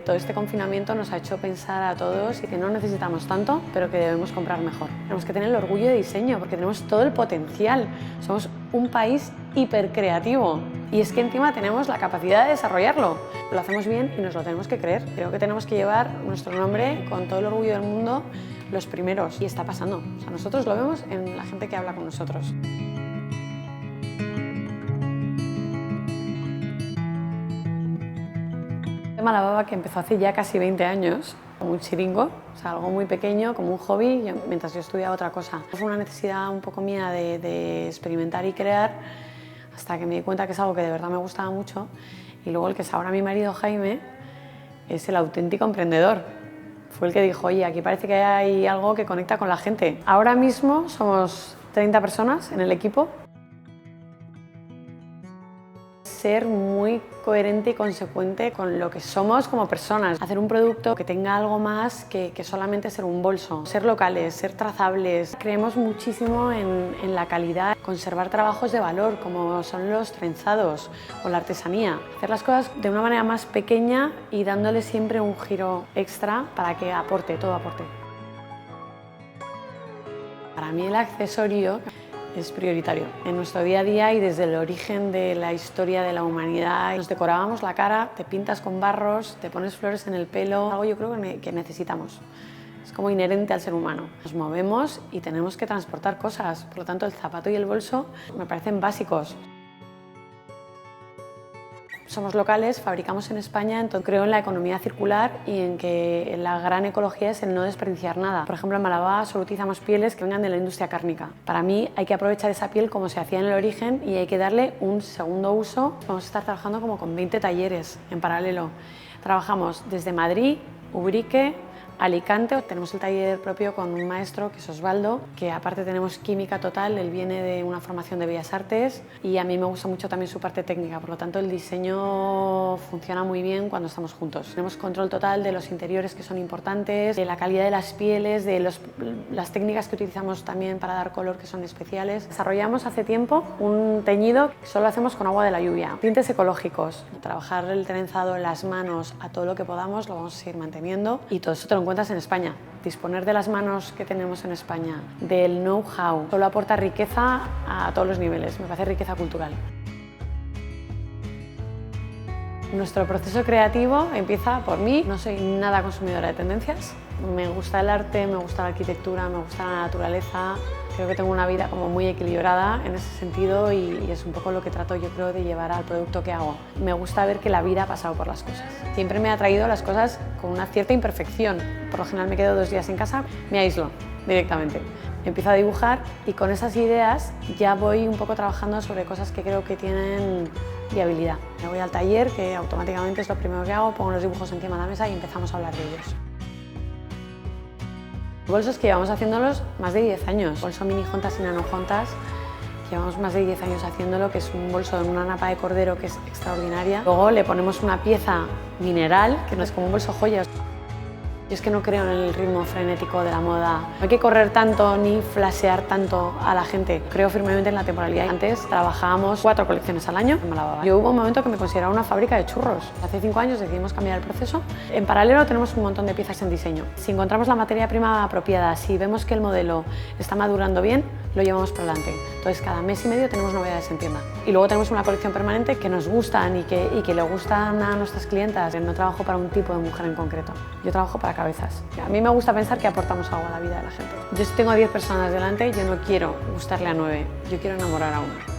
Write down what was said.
Todo este confinamiento nos ha hecho pensar a todos que no necesitamos tanto, pero que debemos comprar mejor. Tenemos que tener el orgullo de diseño porque tenemos todo el potencial. Somos un país hipercreativo y es que encima tenemos la capacidad de desarrollarlo. Lo hacemos bien y nos lo tenemos que creer. Creo que tenemos que llevar nuestro nombre con todo el orgullo del mundo los primeros y está pasando. O sea, nosotros lo vemos en la gente que habla con nosotros. Malababa, que empezó hace ya casi 20 años, como un chiringo, o sea, algo muy pequeño, como un hobby, mientras yo estudiaba otra cosa. Fue una necesidad un poco mía de experimentar y crear, hasta que me di cuenta que es algo que de verdad me gustaba mucho. Y luego el que es ahora mi marido, Jaime, es el auténtico emprendedor. Fue el que dijo, oye, aquí parece que hay algo que conecta con la gente. Ahora mismo somos 30 personas en el equipo. Ser muy coherente y consecuente con lo que somos como personas. Hacer un producto que tenga algo más que solamente ser un bolso. Ser locales, ser trazables. Creemos muchísimo en la calidad. Conservar trabajos de valor como son los trenzados o la artesanía. Hacer las cosas de una manera más pequeña y dándole siempre un giro extra para que aporte, todo aporte. Para mí el accesorio es prioritario. En nuestro día a día y desde el origen de la historia de la humanidad, nos decorábamos la cara, te pintas con barros, te pones flores en el pelo, algo yo creo que necesitamos. Es como inherente al ser humano. Nos movemos y tenemos que transportar cosas, por lo tanto el zapato y el bolso me parecen básicos. Somos locales, fabricamos en España, entonces creo en la economía circular y en que la gran ecología es el no desperdiciar nada. Por ejemplo, en Malababa solo utilizamos pieles que vengan de la industria cárnica. Para mí hay que aprovechar esa piel como se hacía en el origen y hay que darle un segundo uso. Vamos a estar trabajando como con 20 talleres en paralelo. Trabajamos desde Madrid, Ubrique, Alicante. Tenemos el taller propio con un maestro que es Osvaldo, que aparte tenemos química total, él viene de una formación de Bellas Artes y a mí me gusta mucho también su parte técnica, por lo tanto el diseño funciona muy bien cuando estamos juntos. Tenemos control total de los interiores que son importantes, de la calidad de las pieles, de las técnicas que utilizamos también para dar color que son especiales. Desarrollamos hace tiempo un teñido que solo hacemos con agua de la lluvia. Tintes ecológicos, trabajar el trenzado, las manos, a todo lo que podamos lo vamos a seguir manteniendo y todo eso te lo encuentras en España. Disponer de las manos que tenemos en España, del know-how, solo aporta riqueza a todos los niveles, me parece riqueza cultural. Nuestro proceso creativo empieza por mí, no soy nada consumidora de tendencias, me gusta el arte, me gusta la arquitectura, me gusta la naturaleza, creo que tengo una vida como muy equilibrada en ese sentido y es un poco lo que trato yo creo de llevar al producto que hago. Me gusta ver que la vida ha pasado por las cosas. Siempre me ha traído las cosas con una cierta imperfección, por lo general me quedo 2 días en casa, me aíslo directamente. Empiezo a dibujar y con esas ideas ya voy un poco trabajando sobre cosas que creo que tienen viabilidad. Me voy al taller, que automáticamente es lo primero que hago, pongo los dibujos encima de la mesa y empezamos a hablar de ellos. Bolsos que llevamos haciéndolos más de 10 años. Bolso mini jontas y nano jontas, llevamos más de 10 años haciéndolo, que es un bolso en una napa de cordero que es extraordinaria. Luego le ponemos una pieza mineral, que no es como un bolso joyas. Yo es que no creo en el ritmo frenético de la moda. No hay que correr tanto ni flashear tanto a la gente. Creo firmemente en la temporalidad. Antes trabajábamos 4 colecciones al año en Malababa. Yo hubo un momento que me consideraba una fábrica de churros. Hace 5 años decidimos cambiar el proceso. En paralelo tenemos un montón de piezas en diseño. Si encontramos la materia prima apropiada, si vemos que el modelo está madurando bien, lo llevamos para adelante. Entonces cada mes y medio tenemos novedades en tienda. Y luego tenemos una colección permanente que nos gustan y que le gustan a nuestras clientas. No trabajo para un tipo de mujer en concreto. Yo trabajo para cabezas. A mí me gusta pensar que aportamos algo a la vida de la gente. Yo si tengo 10 personas delante, yo no quiero gustarle a 9, yo quiero enamorar a una.